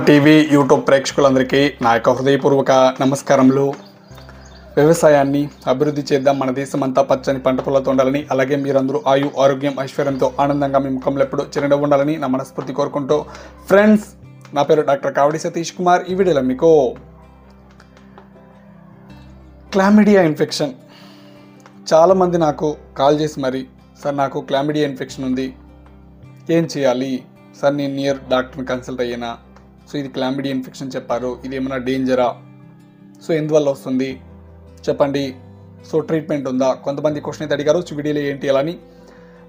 TV YouTube ప్రేక్షకులందరికీ నా యొక్క హృదయపూర్వక నమస్కారములు. వ్యవసాయాన్ని అభివృద్ధి చేద్దాం, మన దేశం అంతా పచ్చని పంట పొలాలతో ఉండాలని, అలాగే మీరందరూ ఆరోగ్యం ఐశ్వర్యంతో ఆనందంగా మీ ముఖంలో ఎప్పుడు చిరునవ్వు ఉండాలని నా మనస్ఫూర్తి కోరుకుంటూ, ఫ్రెండ్స్ నా పేరు డాక్టర్ కావడి సతీష్ కుమార్. ఈ వీడియోలో మీకు క్లామిడియా ఇన్ఫెక్షన్, చాలామంది నాకు కాల్ చేసి మరి సార్ నాకు క్లామిడియా ఇన్ఫెక్షన్ ఉంది, ఏం చేయాలి సార్, నేను నియర్ డాక్టర్ని కన్సల్ట్ అయ్యానా, సో ఇది క్లామిడియా ఇన్ఫెక్షన్ చెప్పారు, ఇది ఏమైనా డేంజరా, సో ఎందువల్ల వస్తుంది చెప్పండి, సో ట్రీట్మెంట్ ఉందా, కొంతమంది క్వశ్చన్ అయితే అడిగారు. సో వీడియోలో ఏంటి అలాని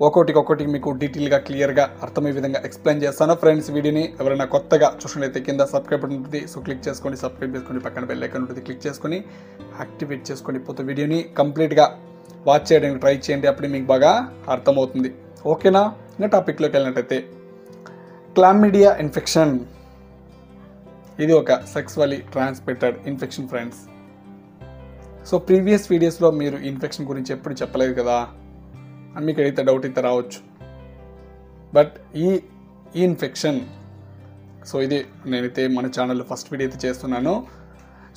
ఒక్కొక్కటి మీకు డీటెయిల్గా క్లియర్గా అర్థమయ్యే విధంగా ఎక్స్ప్లెయిన్ చేస్తాను. ఫ్రెండ్స్ వీడియోని ఎవరైనా కొత్తగా చూసినట్లయితే కింద సబ్స్క్రైబ్ ఉంటుంది, సో క్లిక్ చేసుకోండి, సబ్స్క్రైబ్ చేసుకొని పక్కన బెల్ ఐకాన్ ఉంటుంది, క్లిక్ చేసుకొని యాక్టివేట్ చేసుకోండి. పోతే వీడియోని కంప్లీట్గా వాచ్ చేయడానికి ట్రై చేయండి, అప్పుడు మీకు బాగా అర్థమవుతుంది. ఓకేనా? ఇంకా టాపిక్లోకి వెళ్ళినట్టయితే క్లామిడియా ఇన్ఫెక్షన్ ఇది ఒక sexually transmitted infection friends. So previous వీడియోస్లో మీరు ఇన్ఫెక్షన్ గురించి ఎప్పుడు చెప్పలేదు కదా అని మీకు అయితే డౌట్ అయితే రావచ్చు. బట్ ఈ ఇన్ఫెక్షన్, సో ఇది నేనైతే మన ఛానల్లో ఫస్ట్ వీడియో అయితే చేస్తున్నాను.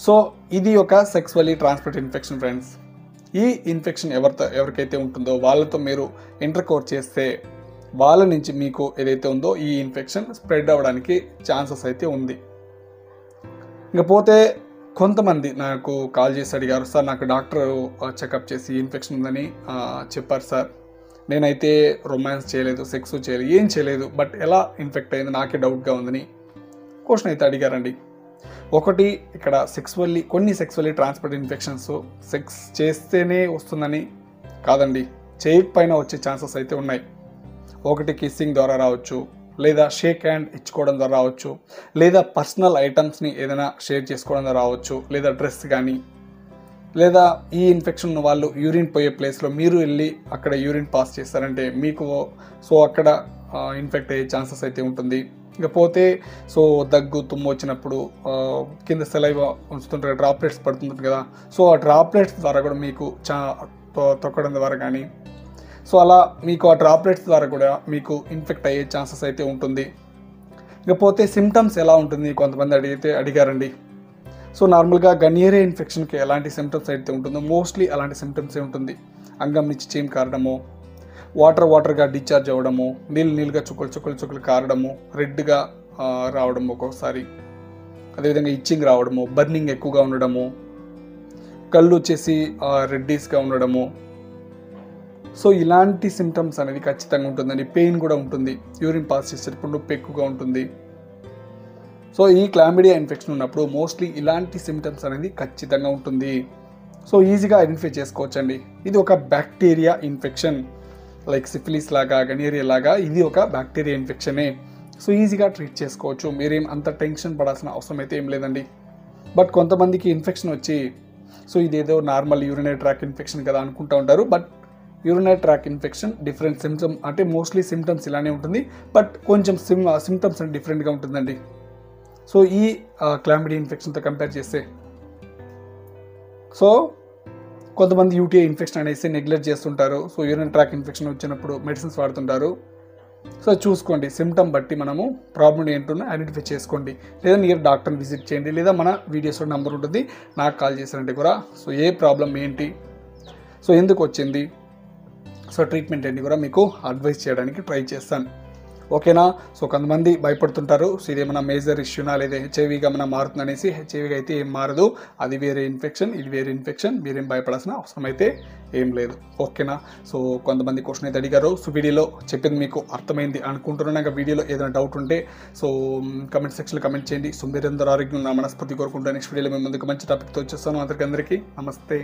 సో ఇది ఒక సెక్సువల్లీ ట్రాన్స్మిటెడ్ ఇన్ఫెక్షన్ ఫ్రెండ్స్. ఈ ఇన్ఫెక్షన్ ఎవరికైతే ఉంటుందో వాళ్ళతో మీరు ఇంటర్కోర్స్ చేస్తే వాళ్ళ నుంచి మీకు ఏదైతే ఉందో ఈ ఇన్ఫెక్షన్ స్ప్రెడ్ అవ్వడానికి ఛాన్సెస్ అయితే ఉంది. ఇకపోతే కొంతమంది నాకు కాల్ చేసి అడిగారు, సార్ నాకు డాక్టర్ చెకప్ చేసి ఇన్ఫెక్షన్ ఉందని చెప్పారు సార్, నేనైతే రొమాన్స్ చేయలేదు, సెక్స్ చేయలేదు, ఏం చేయలేదు, బట్ ఎలా ఇన్ఫెక్ట్ అయింది నాకే డౌట్గా ఉందని క్వశ్చన్ అయితే అడిగారండి. ఒకటి ఇక్కడ కొన్ని సెక్సువల్లీ ట్రాన్స్మిటెడ్ ఇన్ఫెక్షన్స్ సెక్స్ చేస్తేనే వస్తుందని కాదండి, చేయకపోయినా వచ్చే ఛాన్సెస్ అయితే ఉన్నాయి. ఒకటి కిస్సింగ్ ద్వారా రావచ్చు, లేదా షేక్ హ్యాండ్ ఇచ్చుకోవడం ద్వారా రావచ్చు, లేదా పర్సనల్ ఐటమ్స్ని ఏదైనా షేర్ చేసుకోవడం ద్వారా రావచ్చు, లేదా డ్రెస్ కానీ, లేదా ఈ ఇన్ఫెక్షన్ ఉన్న వాళ్ళు యూరిన్ పోయే ప్లేస్లో మీరు వెళ్ళి అక్కడ యూరిన్ పాస్ చేస్తారంటే మీకు సో అక్కడ ఇన్ఫెక్ట్ అయ్యే ఛాన్సెస్ అయితే ఉంటుంది. ఇకపోతే సో దగ్గు తుమ్ము వచ్చినప్పుడు కింద సలైవా ఉంచుతుంటారు, డ్రాప్లెట్స్ పడుతుంటుంది కదా, సో ఆ డ్రాప్లెట్స్ ద్వారా కూడా మీకు తొక్కడం ద్వారా కానీ, సో అలా మీకు ఆ డ్రాప్లెట్స్ ద్వారా కూడా మీకు ఇన్ఫెక్ట్ అయ్యే ఛాన్సెస్ అయితే ఉంటుంది. ఇకపోతే సిమ్టమ్స్ ఎలా ఉంటుంది కొంతమంది అడిగారండి. సో నార్మల్గా గన్యేరియా ఇన్ఫెక్షన్కి ఎలాంటి సిమ్టమ్స్ అయితే ఉంటుందో మోస్ట్లీ అలాంటి సిమ్టమ్సే ఉంటుంది. అంగం నుంచి చీమ్ కారడము, వాటర్గా డిశ్చార్జ్ అవ్వడము, నీళ్ళుగా చుక్కలు కారడము, రెడ్గా రావడము ఒక్కొక్కసారి, అదేవిధంగా ఇచ్చింగ్ రావడము, బర్నింగ్ ఎక్కువగా ఉండడము, కళ్ళు వచ్చేసి రెడ్డీస్గా ఉండడము, సో ఇలాంటి సిమ్టమ్స్ అనేది ఖచ్చితంగా ఉంటుందండి. పెయిన్ కూడా ఉంటుంది, యూరిన్ పాస్ చేసేటప్పుడు నొప్పి ఎక్కువగా ఉంటుంది. సో ఈ క్లామిడియా ఇన్ఫెక్షన్ ఉన్నప్పుడు మోస్ట్లీ ఇలాంటి సిమ్టమ్స్ అనేది ఖచ్చితంగా ఉంటుంది. సో ఈజీగా ఐడెంటిఫై చేసుకోవచ్చండి. ఇది ఒక బ్యాక్టీరియా ఇన్ఫెక్షన్, లైక్ సిఫిలిస్ లాగా గనేరియా లాగా ఇది ఒక బ్యాక్టీరియా ఇన్ఫెక్షనే. సో ఈజీగా ట్రీట్ చేసుకోవచ్చు, మీరేం అంత టెన్షన్ పడాల్సిన అవసరం అయితే ఏం లేదండి. బట్ కొంతమందికి ఇన్ఫెక్షన్ వచ్చి సో ఇదేదో నార్మల్ యూరినరీ ట్రాక్ ఇన్ఫెక్షన్ కదా అనుకుంటూ ఉంటారు. But urinary tract infection different symptom, అంటే మోస్ట్లీ సిమ్టమ్స్ ఇలానే ఉంటుంది, బట్ కొంచెం సిమ్టమ్స్ అంటే డిఫరెంట్గా ఉంటుందండి. సో ఈ క్లామిడియా ఇన్ఫెక్షన్తో కంపేర్ చేస్తే, సో కొంతమంది యూటీఐ ఇన్ఫెక్షన్ అనేసి నెగ్లెక్ట్ చేస్తుంటారు. సో యూరినరీ ట్రాక్ ఇన్ఫెక్షన్ వచ్చినప్పుడు మెడిసిన్స్ వాడుతుంటారు. సో చూసుకోండి, సిమ్టమ్ బట్టి మనము ప్రాబ్లం ఏంటో ఐడెంటిఫై చేసుకోండి, లేదా నియర్ డాక్టర్ని విజిట్ చేయండి, లేదా మన వీడియోస్లో నెంబర్ ఉంటుంది నాకు కాల్ చేశారంటే కూడా సో ఏ ప్రాబ్లం ఏంటి, సో ఎందుకు వచ్చింది, సో ట్రీట్మెంట్ ఏంటి కూడా మీకు అడ్వైస్ చేయడానికి ట్రై చేస్తాను. ఓకేనా? సో కొంతమంది భయపడుతుంటారు, సో ఇదేమన్నా మేజర్ ఇష్యూనా లేదా హెచ్ఐవిగా మనం మారుతుంది అనేసి. హెచ్ఐవిగా అయితే ఏం మారదు, అది వేరే ఇన్ఫెక్షన్, ఇది వేరే ఇన్ఫెక్షన్, మీరేం భయపడాల్సిన అవసరం అయితే ఏం లేదు. ఓకేనా? సో కొంతమంది క్వశ్చన్ అయితే అడిగారు. సో వీడియోలో చెప్పింది మీకు అర్థమైంది అనుకుంటున్నాను. ఇంకా వీడియోలో ఏదైనా డౌట్ ఉంటే సో కమెంట్ సెక్షన్లో కమెంట్ చేయండి. సో మీరందరూ ఆరోగ్యం నా మనస్ఫూర్తి కోరుకుంటా. నెక్స్ట్ వీడియోలో మేము ముందుకు మంచి టాపిక్తో వచ్చేస్తాను. అందరికీ నమస్తే.